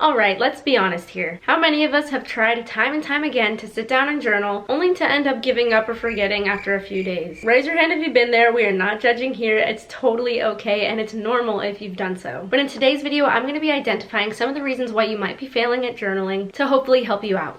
Alright, let's be honest here. How many of us have tried time and time again to sit down and journal, only to end up giving up or forgetting after a few days? Raise your hand if you've been there. We are not judging here. It's totally okay, and it's normal if you've done so. But in today's video, I'm going to be identifying some of the reasons why you might be failing at journaling to hopefully help you out.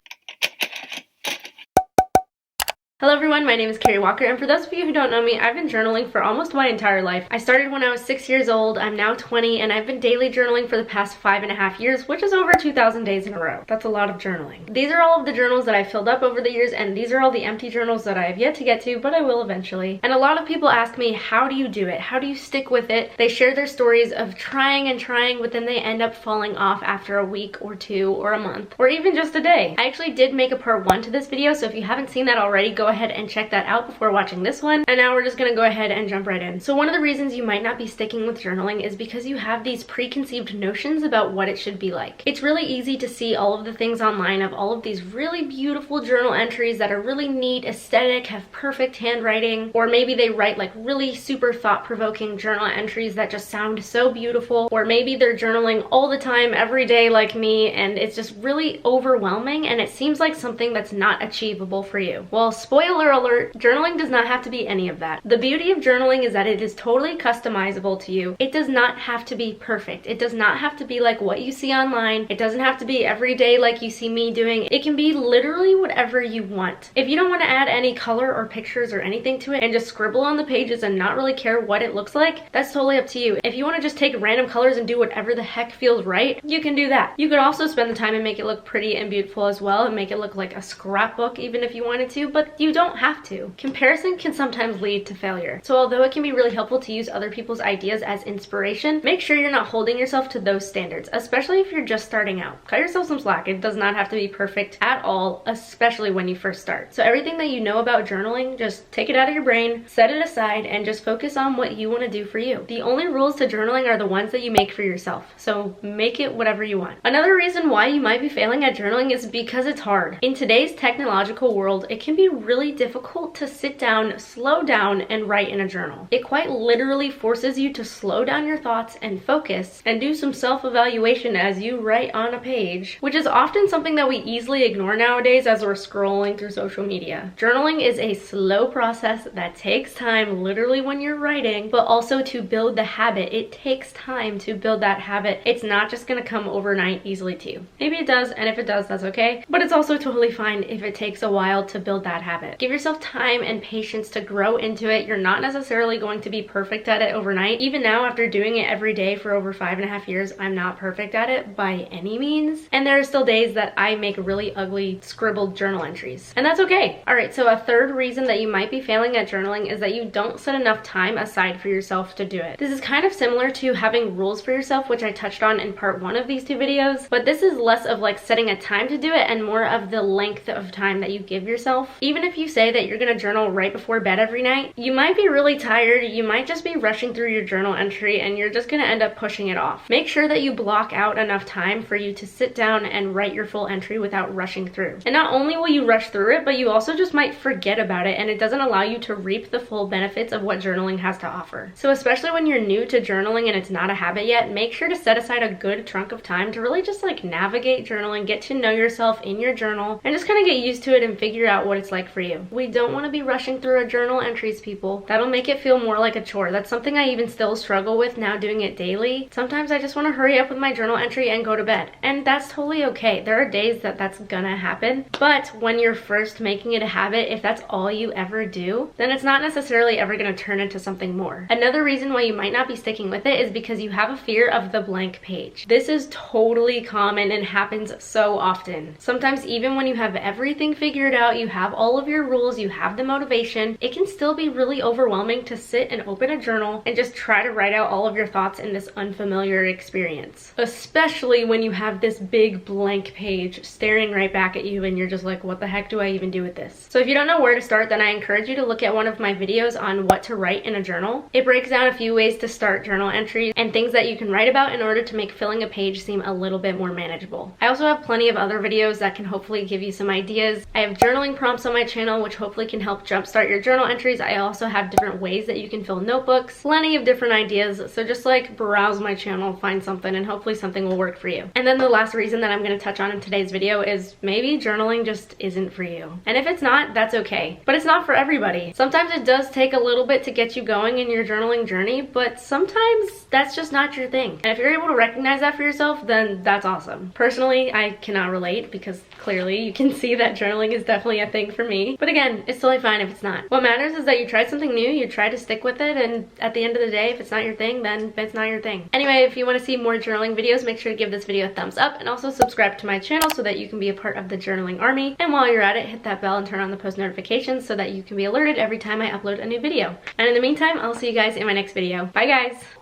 Hello everyone, my name is Carrie Walker, and for those of you who don't know me, I've been journaling for almost my entire life. I started when I was 6 years old, I'm now 20, and I've been daily journaling for the past 5.5 years, which is over 2,000 days in a row. That's a lot of journaling. These are all of the journals that I've filled up over the years, and these are all the empty journals that I have yet to get to, but I will eventually. And a lot of people ask me, how do you do it? How do you stick with it? They share their stories of trying and trying, but then they end up falling off after a week or two or a month, or even just a day. I actually did make a part 1 to this video, so if you haven't seen that already, go ahead and check that out before watching this one. And now we're just gonna go ahead and jump right in. So one of the reasons you might not be sticking with journaling is because you have these preconceived notions about what it should be like. It's really easy to see all of the things online of all of these really beautiful journal entries that are really neat, aesthetic, have perfect handwriting, or maybe they write like really super thought-provoking journal entries that just sound so beautiful, or maybe they're journaling all the time, every day like me, and it's just really overwhelming and it seems like something that's not achievable for you. Well, spoiler alert, journaling does not have to be any of that. The beauty of journaling is that it is totally customizable to you. It does not have to be perfect. It does not have to be like what you see online. It doesn't have to be every day like you see me doing. It can be literally whatever you want. If you don't want to add any color or pictures or anything to it and just scribble on the pages and not really care what it looks like, that's totally up to you. If you want to just take random colors and do whatever the heck feels right, you can do that. You could also spend the time and make it look pretty and beautiful as well and make it look like a scrapbook even if you wanted to, but you don't have to. Comparison can sometimes lead to failure. So although it can be really helpful to use other people's ideas as inspiration, make sure you're not holding yourself to those standards, especially if you're just starting out. Cut yourself some slack. It does not have to be perfect at all, especially when you first start. So everything that you know about journaling, just take it out of your brain, set it aside, and just focus on what you want to do for you. The only rules to journaling are the ones that you make for yourself. So make it whatever you want. Another reason why you might be failing at journaling is because it's hard. In today's technological world, it can be really difficult to sit down, slow down, and write in a journal. It quite literally forces you to slow down your thoughts and focus and do some self-evaluation as you write on a page, which is often something that we easily ignore nowadays as we're scrolling through social media. Journaling is a slow process that takes time, literally when you're writing, but also to build the habit. It takes time to build that habit. It's not just gonna come overnight easily to you. Maybe it does, and if it does, that's okay, but it's also totally fine if it takes a while to build that habit. Give yourself time and patience to grow into it. You're not necessarily going to be perfect at it overnight. Even now, after doing it every day for over 5.5 years, I'm not perfect at it by any means. And there are still days that I make really ugly scribbled journal entries. And that's okay. All right, so a third reason that you might be failing at journaling is that you don't set enough time aside for yourself to do it. This is kind of similar to having rules for yourself, which I touched on in part 1 of these 2 videos, but this is less of like setting a time to do it and more of the length of time that you give yourself. Even if you say that you're gonna journal right before bed every night, you might be really tired, you might just be rushing through your journal entry, and you're just gonna end up pushing it off. Make sure that you block out enough time for you to sit down and write your full entry without rushing through. And not only will you rush through it, but you also just might forget about it, and it doesn't allow you to reap the full benefits of what journaling has to offer. So especially when you're new to journaling and it's not a habit yet, make sure to set aside a good chunk of time to really just like navigate journaling, get to know yourself in your journal, and just kind of get used to it and figure out what it's like for you. We don't want to be rushing through a journal entries, people. That'll make it feel more like a chore. That's something I even still struggle with now doing it daily. Sometimes I just want to hurry up with my journal entry and go to bed, and that's totally okay. There are days that that's gonna happen, but when you're first making it a habit, if that's all you ever do, then it's not necessarily ever gonna turn into something more. Another reason why you might not be sticking with it is because you have a fear of the blank page. This is totally common and happens so often. Sometimes even when you have everything figured out, you have all of your rules, you have the motivation, it can still be really overwhelming to sit and open a journal and just try to write out all of your thoughts in this unfamiliar experience. Especially when you have this big blank page staring right back at you and you're just like, what the heck do I even do with this? So if you don't know where to start, then I encourage you to look at one of my videos on what to write in a journal. It breaks down a few ways to start journal entries and things that you can write about in order to make filling a page seem a little bit more manageable. I also have plenty of other videos that can hopefully give you some ideas. I have journaling prompts on my channel channel, which hopefully can help jumpstart your journal entries. I also have different ways that you can fill notebooks, plenty of different ideas. So just like browse my channel, find something, and hopefully something will work for you. And then the last reason that I'm going to touch on in today's video is maybe journaling just isn't for you. And if it's not, that's okay. But it's not for everybody. Sometimes it does take a little bit to get you going in your journaling journey, but sometimes that's just not your thing. And if you're able to recognize that for yourself, then that's awesome. Personally, I cannot relate because clearly you can see that journaling is definitely a thing for me. But again, it's totally fine if it's not. What matters is that you tried something new, you try to stick with it, and at the end of the day, if it's not your thing, then it's not your thing. Anyway, if you want to see more journaling videos, make sure to give this video a thumbs up and also subscribe to my channel so that you can be a part of the journaling army. And while you're at it, hit that bell and turn on the post notifications so that you can be alerted every time I upload a new video. And in the meantime, I'll see you guys in my next video. Bye guys!